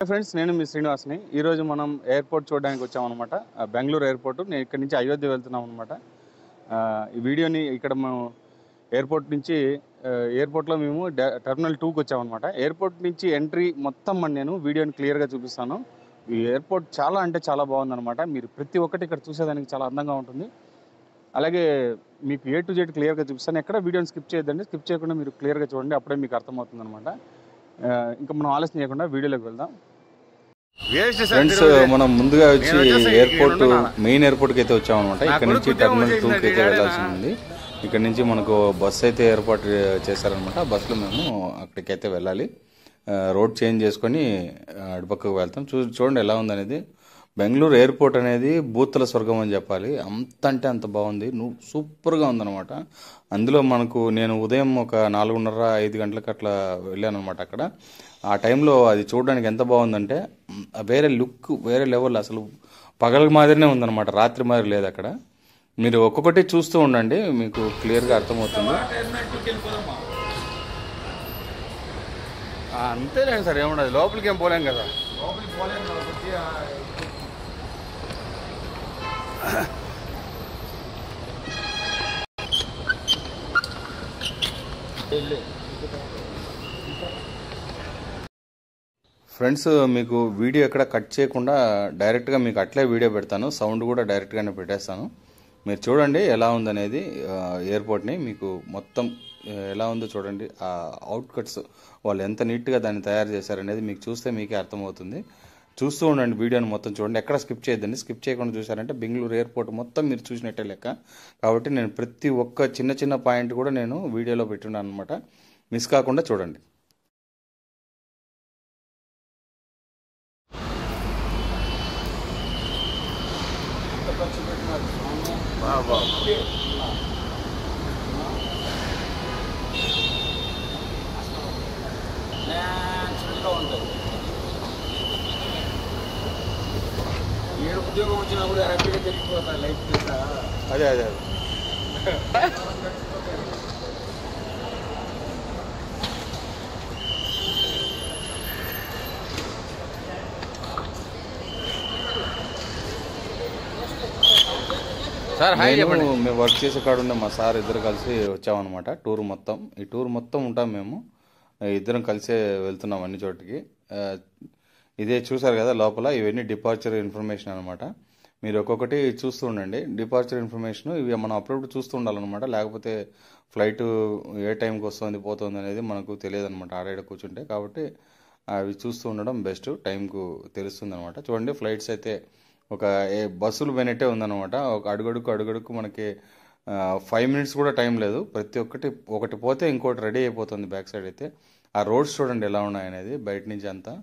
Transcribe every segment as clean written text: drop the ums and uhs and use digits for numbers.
Hi friends, నేను మీ శ్రీనివాస్ని. ఈరోజు మనం ఎయిర్పోర్ట్ చూడడానికి వచ్చామన్నమాట. బెంగళూరు ఎయిర్పోర్ట్. నేను ఇక్కడ నుంచి అయోధ్య వెళ్తున్నాం అనమాట. ఈ వీడియోని ఇక్కడ మేము ఎయిర్పోర్ట్ నుంచి ఎయిర్పోర్ట్లో మేము టెర్మినల్ 2కి వచ్చామన్నమాట. ఎయిర్పోర్ట్ నుంచి ఎంట్రీ మొత్తం నేను వీడియోని క్లియర్గా చూపిస్తాను. ఈ ఎయిర్పోర్ట్ చాలా అంటే చాలా బాగుందన్నమాట. మీరు ప్రతి ఒక్కటి ఇక్కడ చూసేదానికి చాలా అందంగా ఉంటుంది. అలాగే మీకు A to Z క్లియర్గా చూపిస్తాను. ఎక్కడ వీడియోని స్కిప్ చేయొద్దండి. స్కిప్ చేయకుండా మీరు క్లియర్గా చూడండి, అప్పుడే మీకు అర్థమవుతుంది అనమాట. ఇంకా మనం ఆలస్యం చేయకుండా వీడియోలోకి వెళ్దాం. ఫ్రెండ్స్, మనం ముందుగా వచ్చి ఎయిర్పోర్ట్ మెయిన్ ఎయిర్పోర్ట్కి అయితే వచ్చామన్నమాట. ఇక్కడ నుంచి టెర్మినల్ 2కి అయితే వెళ్ళాల్సి ఉంది. ఇక్కడ నుంచి మనకు బస్సు అయితే ఏర్పాటు చేశారనమాట. బస్సులో మేము అక్కడికైతే వెళ్ళాలి. రోడ్ చేంజ్ చేసుకొని అటుపక్కకు వెళ్తాం. చూడండి ఎలా ఉందనేది. బెంగళూరు ఎయిర్పోర్ట్ అనేది బూతుల స్వర్గం అని చెప్పాలి. అంత అంటే అంత బాగుంది. సూపర్గా ఉందన్నమాట. అందులో నేను ఉదయం ఒక 4:30-5 గంటలకు అట్లా వెళ్ళాను అనమాట. అక్కడ ఆ టైంలో అది చూడడానికి ఎంత బాగుందంటే వేరే లుక్, వేరే లెవెల్. అసలు పగల మాదిరినే ఉందన్నమాట, రాత్రి మాదిరి లేదు అక్కడ. మీరు ఒక్కొక్కటి చూస్తూ ఉండండి, మీకు క్లియర్గా అర్థమవుతుంది. అంతేలే సార్, ఏముండదు. లోపలికి ఏం పోలేం కదా. ఫ్రెండ్స్, మీకు వీడియో ఎక్కడ కట్ చేయకుండా డైరెక్ట్గా మీకు అట్లే వీడియో పెడతాను. సౌండ్ కూడా డైరెక్ట్గానే పెట్టేస్తాను. మీరు చూడండి ఎలా ఉందనేది. ఎయిర్పోర్ట్ని మీకు మొత్తం ఎలా ఉందో చూడండి. ఆ అవుట్కట్స్ వాళ్ళు ఎంత నీట్గా దాన్ని తయారు చేశారనేది మీకు చూస్తే మీకే అర్థమవుతుంది. చూస్తూ ఉండండి, వీడియోని మొత్తం చూడండి, ఎక్కడ స్కిప్ చేయొద్దండి. స్కిప్ చేయకుండా చూసారంటే బెంగళూరు ఎయిర్పోర్ట్ మొత్తం మీరు చూసినట్టే లెక్క. కాబట్టి నేను ప్రతి ఒక్క చిన్న చిన్న పాయింట్ కూడా నేను వీడియోలో పెట్టున్నాను అనమాట. మిస్ కాకుండా చూడండి. ఉద్యోగం వచ్చినప్పుడు హ్యాపీగా తిరిగిపోతాను లైఫ్. అదే అదే సార్ హాయ్ చెప్పండి. మేము వర్క్ చేసే కాడ ఉన్న మా సార్ ఇద్దరు కలిసి వచ్చామన్నమాట. టూర్ మొత్తం, ఈ టూర్ మొత్తం ఉంటాం మేము. ఇద్దరం కలిసే వెళ్తున్నాం అన్ని చోటికి. ఇదే చూసారు కదా లోపల, ఇవన్నీ డిపార్చర్ ఇన్ఫర్మేషన్ అనమాట. మీరు ఒక్కొక్కటి చూస్తూ ఉండండి. డిపార్చర్ ఇన్ఫర్మేషన్ ఇవి మనం అప్పుడప్పుడు చూస్తూ ఉండాలన్నమాట. లేకపోతే ఫ్లైట్ ఏ టైంకి వస్తుంది పోతుంది అనేది మనకు తెలియదు అనమాట ఆడ కూర్చుంటే. కాబట్టి అవి చూస్తూ ఉండడం బెస్ట్, టైంకు తెలుస్తుంది అనమాట. చూడండి, ఫ్లైట్స్ అయితే ఒక బస్సులు పోయినట్టే ఉందన్నమాట. ఒక అడుగడుకు మనకి 5 minutes కూడా టైం లేదు. ప్రతి ఒకటి పోతే ఇంకోటి రెడీ అయిపోతుంది బ్యాక్ సైడ్ అయితే. ఆ రోడ్స్ చూడండి ఎలా ఉన్నాయనేది బయట నుంచి అంతా.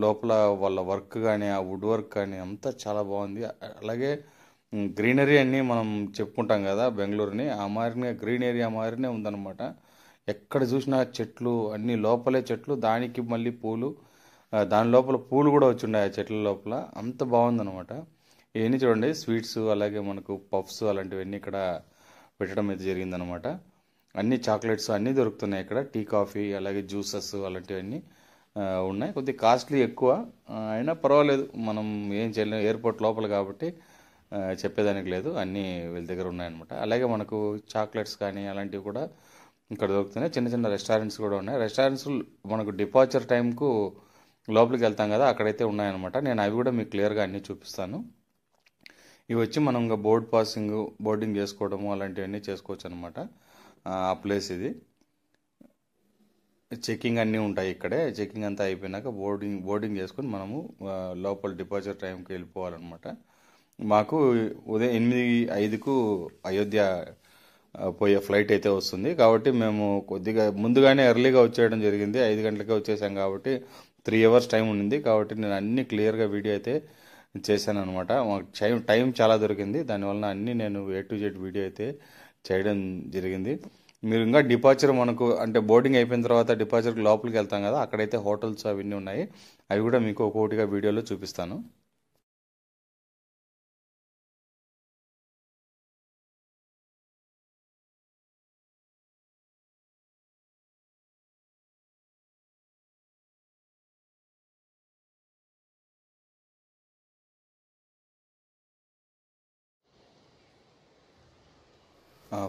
లోపల వాళ్ళ వర్క్ కానీ, ఆ వుడ్ వర్క్ కానీ అంతా చాలా బాగుంది. అలాగే గ్రీనరీ అన్నీ మనం చెప్పుకుంటాం కదా బెంగళూరుని, ఆ మారినే గ్రీన్ ఏరియా మారినే ఉందన్నమాట. ఎక్కడ చూసినా చెట్లు, అన్ని లోపలే చెట్లు, దానికి మళ్ళీ పూలు, దాని లోపల పూలు కూడా వచ్చిండాయి ఆ చెట్ల లోపల. అంత బాగుందన్నమాట. ఇవన్నీ చూడండి, స్వీట్స్, అలాగే మనకు పఫ్స్ అలాంటివన్నీ ఇక్కడ పెట్టడం అయితే జరిగిందనమాట. అన్ని చాక్లెట్స్ అన్నీ దొరుకుతున్నాయి ఇక్కడ. టీ, కాఫీ, అలాగే జ్యూసెస్ అలాంటివన్నీ ఉన్నాయి. కొద్దిగా కాస్ట్లీ ఎక్కువ, అయినా పర్వాలేదు. మనం ఏం చేయలేం, ఎయిర్పోర్ట్ లోపల కాబట్టి చెప్పేదానికి లేదు. అన్నీ వీళ్ళ దగ్గర ఉన్నాయన్నమాట. అలాగే మనకు చాక్లెట్స్ కానీ అలాంటివి కూడా ఇక్కడ దొరుకుతున్నాయి. చిన్న చిన్న రెస్టారెంట్స్ కూడా ఉన్నాయి. రెస్టారెంట్స్ మనకు డిపార్చర్ టైంకు లోపలికి వెళ్తాం కదా, అక్కడైతే ఉన్నాయన్నమాట. నేను అవి కూడా మీకు క్లియర్గా అన్నీ చూపిస్తాను. ఇవి వచ్చి మనం ఇంకా బోర్డింగ్ చేసుకోవడము అలాంటివన్నీ చేసుకోవచ్చు అనమాట. ఆ ప్లేస్ ఇది. చెకింగ్ అన్నీ ఉంటాయి ఇక్కడే. చెకింగ్ అంతా అయిపోయినాక బోర్డింగ్ చేసుకొని మనము లోపల డిపార్చర్ టైంకి వెళ్ళిపోవాలన్నమాట. మాకు ఉదయం 8:05కు అయోధ్య పోయే ఫ్లైట్ అయితే వస్తుంది. కాబట్టి మేము కొద్దిగా ముందుగానే ఎర్లీగా వచ్చేయడం జరిగింది. 5 గంటలకే వచ్చేసాం కాబట్టి 3 hours టైం ఉండింది. కాబట్టి నేను అన్ని క్లియర్గా వీడియో అయితే చేశాను అనమాట. మాకు టైం చాలా దొరికింది. దానివల్ల అన్నీ నేను A to Z వీడియో అయితే చేయడం జరిగింది. మీరు ఇంకా డిపార్చర్ మనకు అంటే బోర్డింగ్ అయిపోయిన తర్వాత డిపార్చర్కి లోపలికి వెళ్తాం కదా, అక్కడైతే హోటల్స్ అవన్నీ ఉన్నాయి. అవి కూడా మీకు ఒక్కొక్కటిగా వీడియోలో చూపిస్తాను.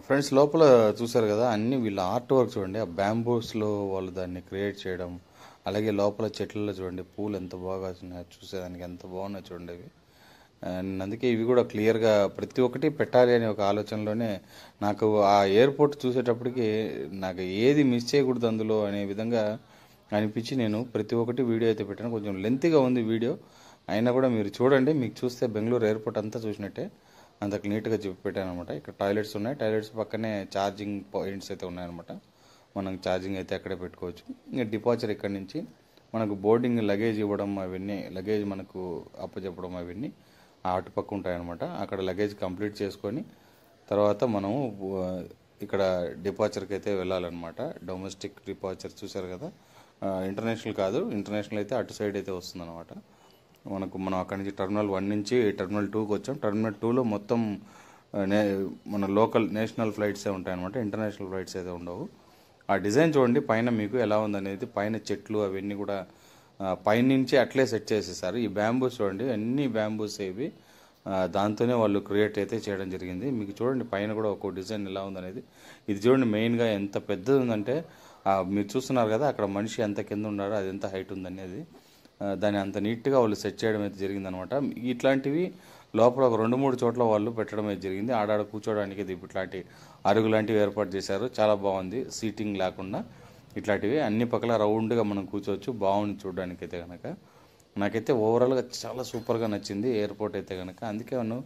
ఫ్రెండ్స్ లోపల చూసారు కదా అన్ని వీళ్ళ ఆర్ట్ వర్క్ చూడండి. ఆ బ్యాంబూస్లో వాళ్ళు దాన్ని క్రియేట్ చేయడం, అలాగే లోపల చెట్లలో చూడండి పూలు ఎంత బాగా వస్తున్నాయో, చూసేదానికి ఎంత బాగున్నాయి చూడండి అవి. అండ్ అందుకే ఇవి కూడా క్లియర్గా ప్రతి ఒక్కటి పెట్టాలి అనే ఒక ఆలోచనలోనే నాకు ఆ ఎయిర్పోర్ట్ చూసేటప్పటికి నాకు ఏది మిస్ చేయకూడదు అందులో అనే విధంగా అనిపించి నేను ప్రతి ఒక్కటి వీడియో అయితే పెట్టాను. కొంచెం లెంతీగా ఉంది వీడియో, అయినా కూడా మీరు చూడండి. మీకు చూస్తే బెంగళూరు ఎయిర్పోర్ట్ అంతా చూసినట్టే అంత నీట్గా చెప్పి పెట్టాను అనమాట. ఇక్కడ టాయిలెట్స్ ఉన్నాయి, టాయిలెట్స్ పక్కనే ఛార్జింగ్ పాయింట్స్ అయితే ఉన్నాయన్నమాట. మనం ఛార్జింగ్ అయితే అక్కడే పెట్టుకోవచ్చు. ఇంకా డిపార్చర్ ఇక్కడ నుంచి మనకు బోర్డింగ్ లగేజ్ ఇవ్వడం అవన్నీ, లగేజ్ మనకు అప్పచెప్పడం అవన్నీ అటుపక్క ఉంటాయన్నమాట. అక్కడ లగేజ్ కంప్లీట్ చేసుకొని తర్వాత మనము ఇక్కడ డిపార్చర్కి అయితే వెళ్ళాలన్నమాట. డొమెస్టిక్ డిపార్చర్ చూసారు కదా, ఇంటర్నేషనల్ కాదు, ఇంటర్నేషనల్ అయితే అటు సైడ్ అయితే వస్తుందన్నమాట. మనం అక్కడి నుంచి టెర్మినల్ 1 నుంచి టెర్మినల్ 2కి వచ్చాం. టెర్మినల్ 2లో మొత్తం మన లోకల్ నేషనల్ ఫ్లైట్సే ఉంటాయన్నమాట, ఇంటర్నేషనల్ ఫ్లైట్స్ అయితే ఉండవు. ఆ డిజైన్ చూడండి పైన మీకు ఎలా ఉందనేది. పైన చెట్లు అవన్నీ కూడా పైనుంచి అట్లే సెట్ చేసేసారు. ఈ బ్యాంబూస్ చూడండి, అన్ని బ్యాంబూస్ ఇవి, దాంతోనే వాళ్ళు క్రియేట్ అయితే చేయడం జరిగింది. మీకు చూడండి పైన కూడా ఒక్కో డిజైన్ ఎలా ఉందనేది. ఇది చూడండి మెయిన్గా ఎంత పెద్దది ఉందంటే, మీరు చూస్తున్నారు కదా అక్కడ మనిషి ఎంత కింద ఉన్నారో అది ఎంత హైట్ ఉందనేది, దాన్ని అంత నీట్గా వాళ్ళు సెట్ చేయడం అయితే జరిగిందనమాట. ఇట్లాంటివి లోపల ఒక 2-3 చోట్ల వాళ్ళు పెట్టడం అయితే జరిగింది. ఆడాడ కూర్చోడానికి ఇట్లాంటి అరుగు లాంటివి ఏర్పాటు చేశారు. చాలా బాగుంది, సీటింగ్ లేకుండా ఇట్లాంటివి అన్ని పక్కల రౌండ్గా మనం కూర్చోవచ్చు. బాగుంది చూడడానికి అయితే కనుక. నాకైతే ఓవరాల్గా చాలా సూపర్గా నచ్చింది ఎయిర్పోర్ట్ అయితే కనుక. అందుకే నేను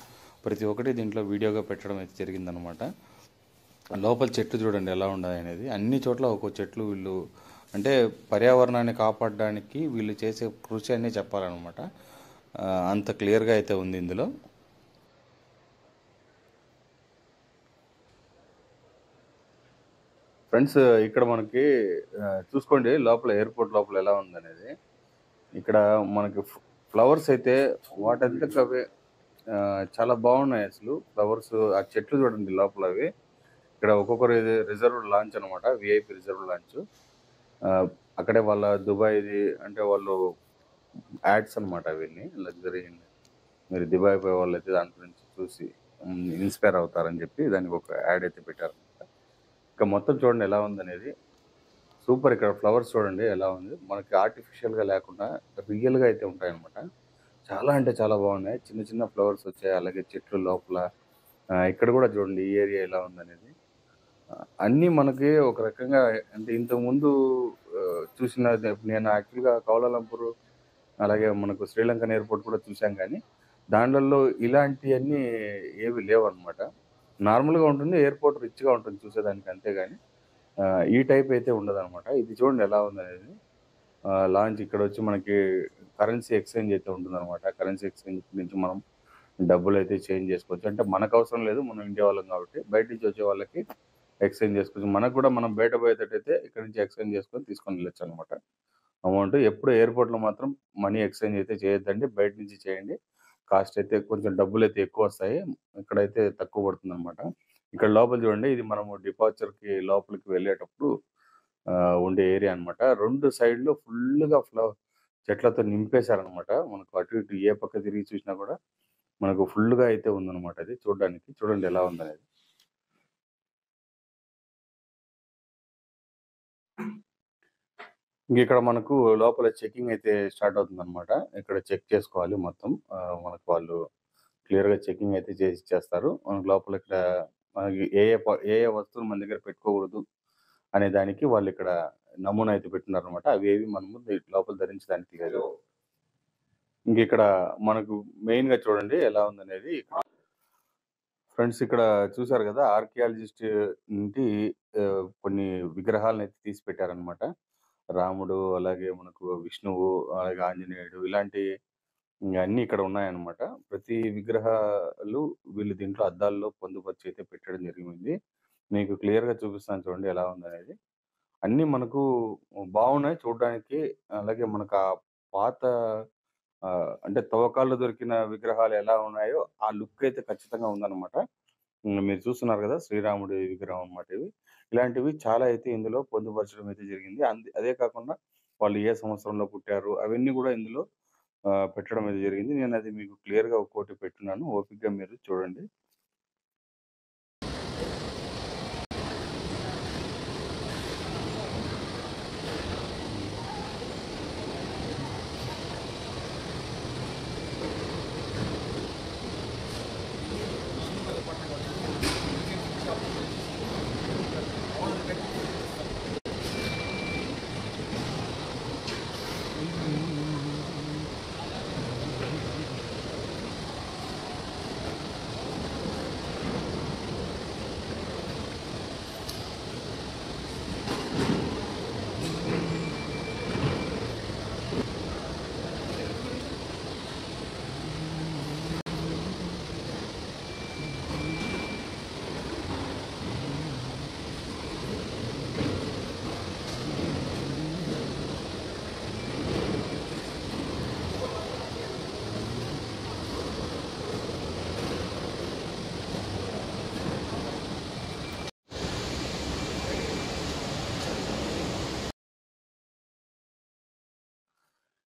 ప్రతి ఒక్కటి దీంట్లో వీడియోగా పెట్టడం అయితే జరిగిందనమాట. లోపల చెట్లు చూడండి ఎలా ఉండదు అనేది. అన్ని చోట్ల ఒక్కో చెట్లు వీళ్ళు అంటే పర్యావరణాన్ని కాపాడడానికి వీళ్ళు చేసే కృషి అనే చెప్పాలన్నమాట. అంత క్లియర్గా అయితే ఉంది ఇందులో. ఫ్రెండ్స్ ఇక్కడ మనకి చూసుకోండి లోపల ఎయిర్పోర్ట్ లోపల ఎలా ఉందనేది. ఇక్కడ మనకి ఫ్లవర్స్ అయితే వాటంతకు అవే చాలా బాగున్నాయి అసలు. ఫ్లవర్స్, ఆ చెట్లు చూడండి లోపల అవి. ఇక్కడ ఒక్కొక్కరు రిజర్వ్డ్ లాంచ్ అనమాట, విఐపి రిజర్వ్ లాంచ్. అక్కడే వాళ్ళ దుబాయ్ది అంటే వాళ్ళు యాడ్స్ అనమాట అవన్నీ. లగ్జరీ మీరు దుబాయ్ పోయే వాళ్ళు అయితే దాని గురించి చూసి ఇన్స్పైర్ అవుతారని చెప్పి దానికి ఒక యాడ్ అయితే పెట్టారనమాట. ఇంకా మొత్తం చూడండి ఎలా ఉందనేది. సూపర్. ఇక్కడ ఫ్లవర్స్ చూడండి ఎలా ఉంది, మనకి ఆర్టిఫిషియల్గా లేకుండా రియల్గా అయితే ఉంటాయన్నమాట. చాలా అంటే చాలా బాగున్నాయి. చిన్న చిన్న ఫ్లవర్స్ వచ్చాయి, అలాగే చెట్లు లోపల. ఇక్కడ కూడా చూడండి ఈ ఏరియా ఎలా ఉందనేది. అన్నీ మనకి ఒక రకంగా అంటే ఇంతకుముందు చూసిన నేను యాక్చువల్గా కౌలాలంపూర్ అలాగే మనకు శ్రీలంకన్ ఎయిర్పోర్ట్ కూడా చూసాం, కానీ దాంట్లో ఇలాంటివన్నీ ఏవి లేవన్నమాట. నార్మల్గా ఉంటుంది, ఎయిర్పోర్ట్ రిచ్గా ఉంటుంది చూసేదానికి, అంతేగాని ఈ టైప్ అయితే ఉండదన్నమాట. ఇది చూడండి ఎలా ఉందనేది. లాంచ్ ఇక్కడ వచ్చి మనకి కరెన్సీ ఎక్స్చేంజ్ అయితే ఉంటుందన్నమాట. కరెన్సీ ఎక్స్చేంజ్ నుంచి మనం డబ్బులు అయితే చేంజ్ చేసుకోవచ్చు. అంటే మనకు అవసరం లేదు, మనం ఇండియా వాళ్ళం కాబట్టి. బయట నుంచి వచ్చే వాళ్ళకి ఎక్స్చేంజ్ చేసుకోవచ్చు. మనకు కూడా మనం బయట పోయేటట్టయితే ఇక్కడ నుంచి ఎక్స్చేంజ్ చేసుకొని తీసుకొని వెళ్ళొచ్చు అనమాట అమౌంట్. ఎప్పుడు ఎయిర్పోర్ట్లో మాత్రం మనీ ఎక్స్చేంజ్ అయితే చేయొద్దండి, బయట నుంచి చేయండి. కాస్ట్ అయితే కొంచెం డబ్బులు అయితే ఎక్కువ వస్తాయి, ఇక్కడైతే తక్కువ పడుతుంది అనమాట. ఇక్కడ లోపల చూడండి, ఇది మనము డిపార్చర్కి లోపలికి వెళ్ళేటప్పుడు ఉండే ఏరియా అనమాట. 2 సైడ్లు ఫుల్గా చెట్లతో నింపేశారనమాట. మనకు అటు ఇటు ఏ పక్క తిరిగి చూసినా కూడా మనకు ఫుల్గా అయితే ఉందన్నమాట. అది చూడడానికి చూడండి ఎలా ఉందనేది. ఇంక ఇక్కడ మనకు లోపల చెకింగ్ అయితే స్టార్ట్ అవుతుంది అనమాట. ఇక్కడ చెక్ చేసుకోవాలి మొత్తం. మనకు వాళ్ళు క్లియర్గా చెకింగ్ అయితే చేసి ఇచ్చేస్తారు. మనకు లోపల ఇక్కడ మనకి ఏ ఏ వస్తువులు మన దగ్గర పెట్టుకోకూడదు అనే దానికి వాళ్ళు ఇక్కడ నమూనా అయితే పెట్టినారు అనమాట. అవి ఏవి మనము లోపల ధరించడానికి లేదు. ఇంక ఇక్కడ మనకు మెయిన్గా చూడండి ఎలా ఉందనేది. ఫ్రెండ్స్ ఇక్కడ చూసారు కదా, ఆర్కియాలజిస్ట్ నుండి కొన్ని విగ్రహాలను అయితే తీసి పెట్టారనమాట. రాముడు, అలాగే మనకు విష్ణువు, అలాగే ఆంజనేయుడు, ఇలాంటి అన్నీ ఇక్కడ ఉన్నాయన్నమాట. ప్రతి విగ్రహాలు వీళ్ళు దీంట్లో అద్దాల్లో పొందుపరిచి అయితే పెట్టడం జరిగింది. మీకు క్లియర్గా చూపిస్తాను చూడండి ఎలా ఉందనేది. అన్నీ మనకు బాగున్నాయి చూడడానికి. అలాగే మనకు ఆ పాత అంటే తవ్వకాల్లో దొరికిన విగ్రహాలు ఎలా ఉన్నాయో ఆ లుక్ అయితే ఖచ్చితంగా ఉందన్నమాట. మీరు చూస్తున్నారు కదా శ్రీరాముడి విగ్రహం అన్నమాట ఇవి. ఇలాంటివి చాలా అయితే ఇందులో పొందుపరచడం అయితే జరిగింది. అదే కాకుండా వాళ్ళు ఏ సంవత్సరంలో పుట్టారు అవన్నీ కూడా ఇందులో పెట్టడం అయితే జరిగింది. నేను అది మీకు క్లియర్గా ఒక్కోటి పెట్టున్నాను, ఓపికగా మీరు చూడండి.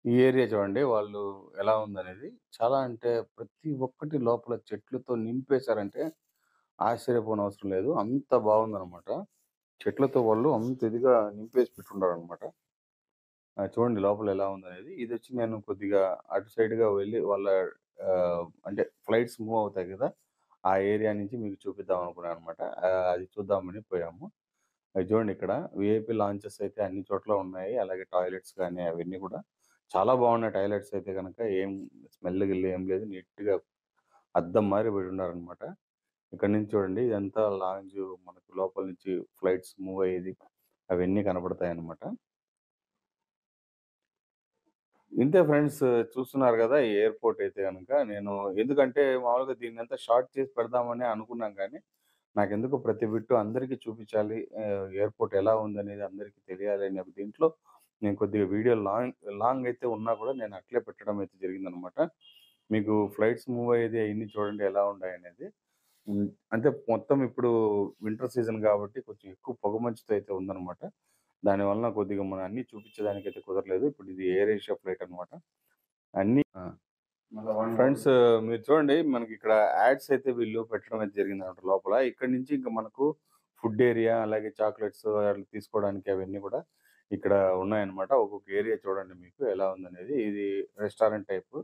ఈ ఏరియా చూడండి వాళ్ళు ఎలా ఉందనేది. చాలా అంటే ప్రతి ఒక్కటి లోపల చెట్లతో నింపేశారంటే ఆశ్చర్యపోనవసరం లేదు. అంత బాగుందనమాట. చెట్లతో వాళ్ళు అంత ఇదిగా నింపేసి పెట్టుండారనమాట. చూడండి లోపల ఎలా ఉందనేది. ఇదొచ్చి నేను కొద్దిగా అటు సైడ్‌గా వెళ్ళి వాళ్ళ అంటే ఫ్లైట్స్ మూవ్ అవుతాయి గదా! ఆ ఏరియా నుంచి మీకు చూపిద్దాం అనుకున్నాననమాట. అది చూద్దామని పోయాము. అది చూడండి ఇక్కడ వీఐపీ లాంచెస్ అయితే అన్ని చోట్ల ఉన్నాయి. అలాగే టాయిలెట్స్ గాని అవన్నీ కూడా చాలా బాగున్నాయి. టాయిలెట్స్ అయితే గనక ఏం స్మెల్ గిల్ ఏం లేదు. నీట్‌గా అద్దం మారి పెట్టున్నారనమాట. ఇక్కడ నుంచి చూడండి ఇదంతా లాంజ్ మనకు లోపల నుంచి ఫ్లైట్స్ మూవ్ అయ్యేది అవన్నీ కనపడతాయన్నమాట. ఇంతే ఫ్రెండ్స్ చూస్తున్నారు గదా! ఈ ఎయిర్‌పోర్ట్ అయితే గనక నేను ఎందుకంటే మామూలుగా దీన్నంతా షార్ట్ చేసి పెడదామని అనుకున్నాం గానీ, నాకెందుకో ప్రతి బిట్టు అందరికీ చూపించాలి. ఎయిర్‌పోర్ట్ ఎలా ఉందనేది అందరికీ తెలియాలి అనే దీంట్లో నేను కొద్దిగా వీడియో లాంగ్ లాంగ్ అయితే ఉన్నా కూడా నేను అట్లే పెట్టడం అయితే జరిగిందనమాట. మీకు ఫ్లైట్స్ మూవ్ అయ్యేది అయన్నీ చూడండి ఎలా ఉన్నాయనేది. అంటే మొత్తం ఇప్పుడు వింటర్ సీజన్ గాబట్టి కొంచెం ఎక్కువ పొగమంచుతో అయితే ఉందనమాట. దానివలన కొద్దిగా మనం అన్నీ చూపించడానికైతే కుదరలేదు. ఇప్పుడు ఇది ఎయిర్ ఏషియా ఫ్లైట్ అనమాట. అన్నీ ఫ్రెండ్స్ మీరు చూడండి మనకిక్కడ యాడ్స్ అయితే వీళ్ళు పెట్టడం అయితే జరిగిందనమాట లోపల. ఇక్కడి నుంచి ఇంక మనకు ఫుడ్ ఏరియా అలాగే చాక్లెట్స్ అట్లా తీసుకోవడానికి అవన్నీ కూడా ఇక్కడ ఉన్నాయన్నమాట. ఒక్కొక్క ఏరియా చూడండి మీకు ఎలా ఉందనేది. ఇది రెస్టారెంట్ టైపు.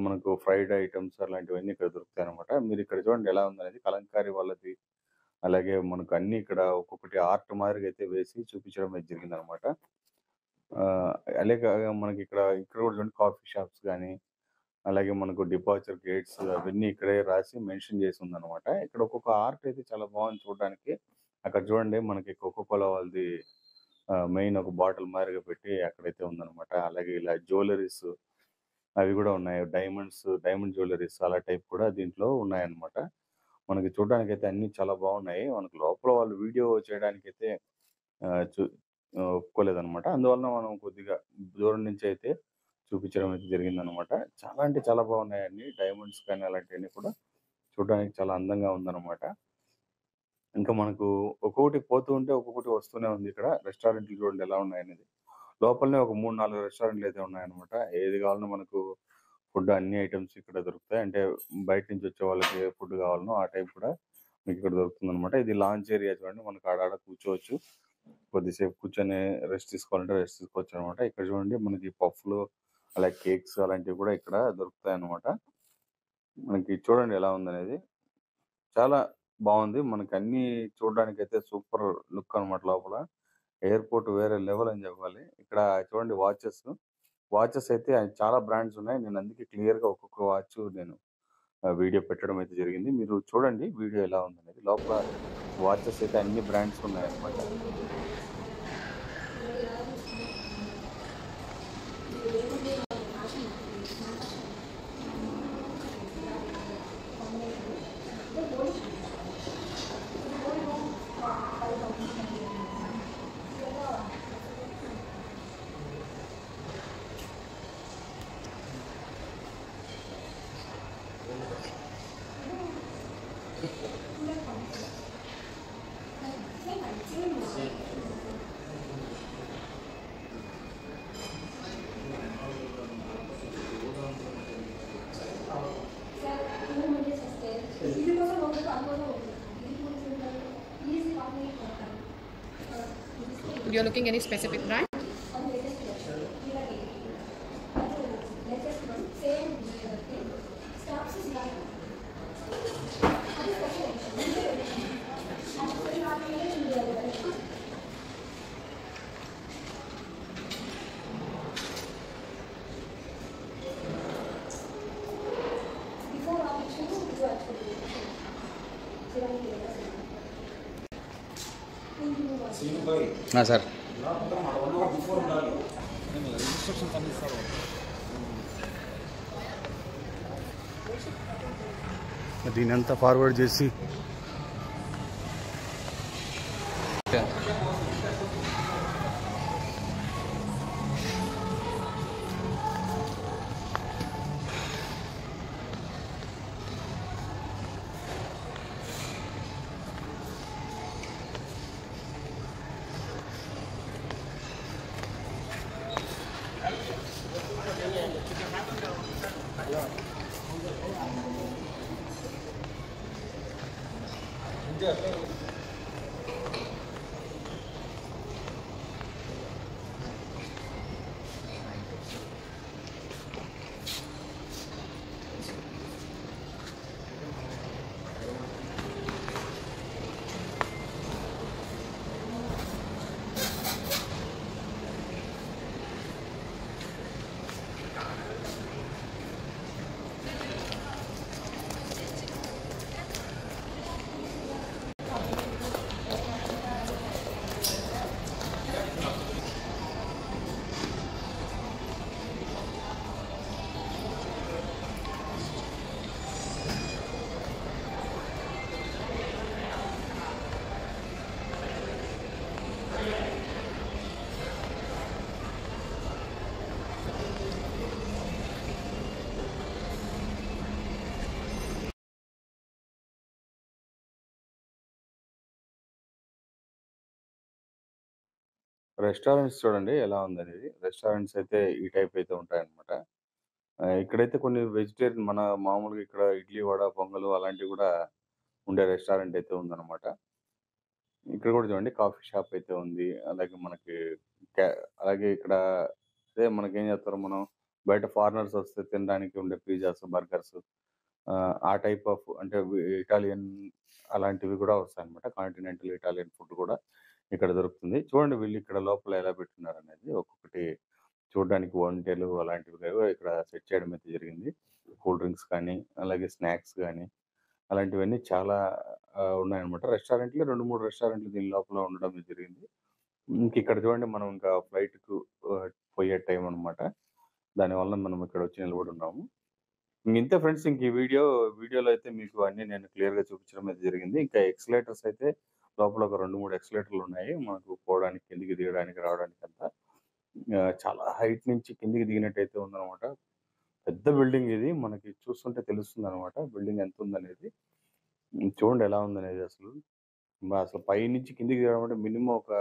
మనకు ఫ్రైడ్ ఐటెమ్స్ అలాంటివన్నీ ఇక్కడ దొరుకుతాయన్నమాట. మీరిక్కడ చూడండి ఎలా ఉందనేది. కలంకారీ వాళ్ళది. అలాగే మనకు అన్నీ ఇక్కడ ఒక్కొక్కటి ఆర్ట్ మాదిరిగా అయితే వేసి చూపించడం అయితే జరిగిందనమాట. ఆహ్, అలాగే మనకిక్కడ ఇక్కడ కూడా చూడండి కాఫీ షాప్స్ గానీ, అలాగే మనకు డిపార్చర్ గేట్స్ అవన్నీ ఇక్కడే రాసి మెన్షన్ చేసి ఉందనమాట. ఇక్కడ ఒక్కొక్క ఆర్ట్ అయితే చాలా బాగుంది చూడడానికి. అక్కడ చూడండి మనకి కోకో కోలా వాళ్ళది మెయిన్ ఒక బాటిల్ మాదిరిగా పెట్టి అక్కడైతే ఉందనమాట. అలాగే ఇలా జ్యువెల్లరీస్ అవి కూడా ఉన్నాయి. డైమండ్ జ్యువెల్లరీస్ అలా టైప్ కూడా దీంట్లో ఉన్నాయన్నమాట. మనకి చూడడానికైతే అన్నీ చాలా బాగున్నాయి. మనకు లోపల వాళ్ళు వీడియో చేయడానికైతే ఆహ్, చు ఒప్పుకోలేదనమాట. అందువలన మనం కొద్దిగా దూరం నుంచి అయితే చూపించడం అయితే జరిగిందనమాట. చాలా అంటే చాలా బాగున్నాయి అన్నీ. డైమండ్స్ కానీ అలాంటివన్నీ కూడా చూడడానికి చాలా అందంగా ఉందనమాట. ఇంకా మనకు ఒక్కొక్కటి పోతూ ఉంటే ఒక్కొక్కటి వస్తూనే ఉంది ఇక్కడ. రెస్టారెంట్లు చూడండి ఎలా ఉన్నాయనేది. లోపలనే ఒక 3, 4 రెస్టారెంట్లు అయితే ఉన్నాయన్నమాట. ఏది కావాలన్నా మనకు ఫుడ్ అన్ని ఐటెమ్స్ ఇక్కడ దొరుకుతాయి. అంటే బయట నుంచి వచ్చే వాళ్ళకి ఏ ఫుడ్ కావాలనో ఆ టైప్ కూడా మీకు ఇక్కడ దొరుకుతుందనమాట. ఇది లాంచ్ ఏరియా చూడండి. మనకు ఆడాడ కూర్చోవచ్చు. కొద్దిసేపు కూర్చొని రెస్ట్ తీసుకోవాలంటే రెస్ట్ తీసుకోవచ్చనమాట. ఇక్కడ చూడండి మనకి పఫ్‌లు, అలాగే కేక్స్ అలాంటివి కూడా ఇక్కడ దొరుకుతాయన్నమాట. మనకి చూడండి ఎలా ఉందనేది. చాలా బావుంది. మనకన్నీ చూడడానికైతే సూపర్ లుక్ అనమాట లోపల. ఎయిర్‌పోర్ట్ వేరే లెవెల్ అని చెప్పాలి. ఇక్కడ చూడండి వాచెస్ అయితే చాలా బ్రాండ్స్ ఉన్నాయి. నేను అందుకే క్లియర్‌గా ఒక్కొక్క వాచ్ నేను వీడియో పెట్టడం అయితే జరిగింది. మీరు చూడండి వీడియో ఎలా ఉందనేది. లోపల వాచెస్ అయితే అన్ని బ్రాండ్స్ ఉన్నాయన్నమాట. You're looking any specific brand? Sir దీని అంతా ఫార్వర్డ్ చేసి రెస్టారెంట్స్ చూడండి ఎలా ఉందనేది. రెస్టారెంట్స్ అయితే ఈ టైప్ అయితే ఉంటాయన్నమాట. ఇక్కడైతే కొన్ని వెజిటేరియన్ మన మామూలుగా ఇక్కడ ఇడ్లీ, వడ, పొంగలు అలాంటివి గూడా ఉండే రెస్టారెంట్ అయితే ఉందన్నమాట. ఇక్కడ గూడా చూడండి కాఫీ షాప్ అయితే ఉంది. అలాగే మనకి క్యా అలాగే ఇక్కడ అదే మనకేం చేస్తారు మనం బయట ఫారినర్స్ వస్తే తినడానికి ఉండే పిజ్జాస్, బర్గర్స్ ఆ టైప్ ఆఫ్ అంటే ఇటాలియన్ అలాంటివి గూడా వస్తాయన్నమాట. కాంటినెంటల్ ఇటాలియన్ ఫుడ్ గూడా ఇక్కడ దొరుకుతుంది. చూడండి వీళ్ళు ఇక్కడ లోపల ఎలా పెట్టున్నారనేది. ఒక్కొక్కటి చూడడానికి వంటలు అలాంటివి కూడా ఇక్కడ సెట్ చేయడం అయితే జరిగింది. కూల్ డ్రింక్స్ కానీ, అలాగే స్నాక్స్ గానీ, అలాంటివన్నీ చాలా ఉన్నాయన్నమాట. రెస్టారెంట్‌లు 2, 3 రెస్టారెంట్‌లు దీని లోపల ఉండడం జరిగింది. ఇంకిక్కడ చూడండి మనం ఇంకా ఫ్లైట్‌కు పోయే టైం అన్నమాట. దానివల్ల మనం ఇక్కడ వచ్చి నిలబడి ఉన్నాము. ఇంతే ఫ్రెండ్స్ ఇంక ఈ వీడియోలో అయితే మీకు అన్నీ నేను క్లియర్‌గా చూపించడం అయితే జరిగింది. ఇంకా ఎక్సలేటర్స్ అయితే లోపల ఒక 2, 3 ఎక్సలేటర్‌లు ఉన్నాయి. మనకు పోవడానికి, కిందకి దిగడానికి, రావడానికంతా. చాలా హైట్ నుంచి కిందకి దిగినట్టయితే ఉందన్నమాట. పెద్ద బిల్డింగ్ ఇది. మనకి చూస్తుంటే తెలుస్తుందన్నమాట బిల్డింగ్ ఎంతుందనేది. చూడండి ఎలా ఉందనేది అసలు. అసలు పైనుంచి కిందకి దిగడం అంటే మినిమమ్ ఒక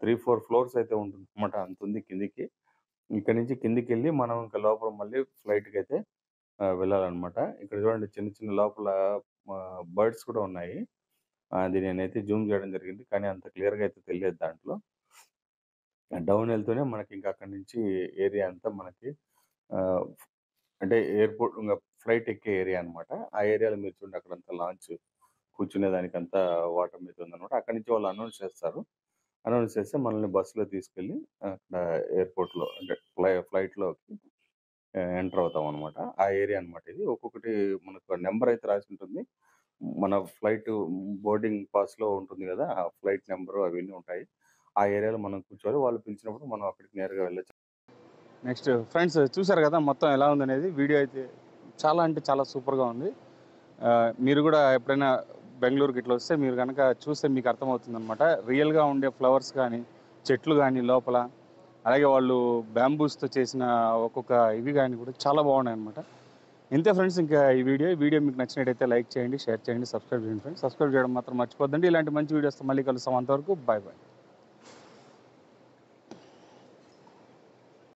3, 4 ఫ్లోర్స్ అయితే ఉంటుందన్నమాట. అంతుంది కిందకి. ఇక్కడి నుంచి కిందకెళ్ళి మనం ఇంకా లోపల మళ్ళీ ఫ్లైట్‌కైతే వెళ్ళాలన్నమాట. ఇక్కడ చూడండి చిన్న చిన్న లోపల బర్డ్స్ కూడా ఉన్నాయి. అది నేనైతే జూమ్ చేయడం జరిగింది. కానీ అంత క్లియర్‌గా అయితే తెలియదు దాంట్లో. డౌన్ వెళ్తూనే మనకి ఇంకా అక్కడి నుంచి ఏరియా అంతా మనకి ఆహ్, అంటే ఎయిర్‌పోర్ట్ ఇంగ ఫ్లైట్ ఎక్కే ఏరియా అన్నమాట. ఆ ఏరియాలో మీరు చూడండి అక్కడంతా లాంచ్ కూర్చునేదానికంతా వాటర్ మీద ఉందన్నమాట. అక్కడి నుంచి వాళ్ళు అనౌన్స్ చేస్తారు. అనౌన్స్ చేస్తే మనల్ని బస్సులో తీసుకెళ్ళి అక్కడ ఎయిర్‌పోర్ట్‌లో అంటే ఫ్లైట్‌లోకి ఎంటర్ అవుతామన్నమాట. ఆ ఏరియా అన్నమాట ఇది. ఒక్కొక్కటి మనకు నంబర్ అయితే రాసి ఉంటుంది. మన ఫ్లైట్ బోర్డింగ్ పాస్‌లో ఉంటుంది గదా! ఆ ఫ్లైట్ నంబరు అవన్నీ ఉంటాయి. ఆ ఏరియాలో మనం కూర్చోవాలి. వాళ్ళు పిలిచినప్పుడు మనం అక్కడికి నేరుగా వెళ్ళొచ్చు. నెక్స్ట్ ఫ్రెండ్స్ చూసారు కదా మొత్తం ఎలా ఉందనేది. వీడియో అయితే చాలా అంటే చాలా సూపర్‌గా ఉంది. మీరు కూడా ఎప్పుడైనా బెంగుళూరుకి ఇట్లా వస్తే మీరు కనుక చూస్తే మీకు అర్థమవుతుందన్నమాట. రియల్‌గా ఉండే ఫ్లవర్స్ కానీ, చెట్లు కానీ లోపల, అలాగే వాళ్ళు బ్యాంబూస్‌తో చేసిన ఒక్కొక్క ఇవి గాని కూడా చాలా బాగున్నాయన్నమాట. ఇంతే ఫ్రెండ్స్ ఇంకా ఈ వీడియో మీకు నచ్చినట్టయితే లైక్ చేయండి, షేర్ చేయండి, సబ్స్క్రైబ్ చేయండి ఫ్రెండ్స్. సబ్స్క్రైబ్ చేయడం మాత్రం మర్చిపోద్దండి. ఇలాంటి మంచి వీడియోస్‌తో మళ్ళీ కలుస్తాం. అంతవరకు బాయ్ బాయ్.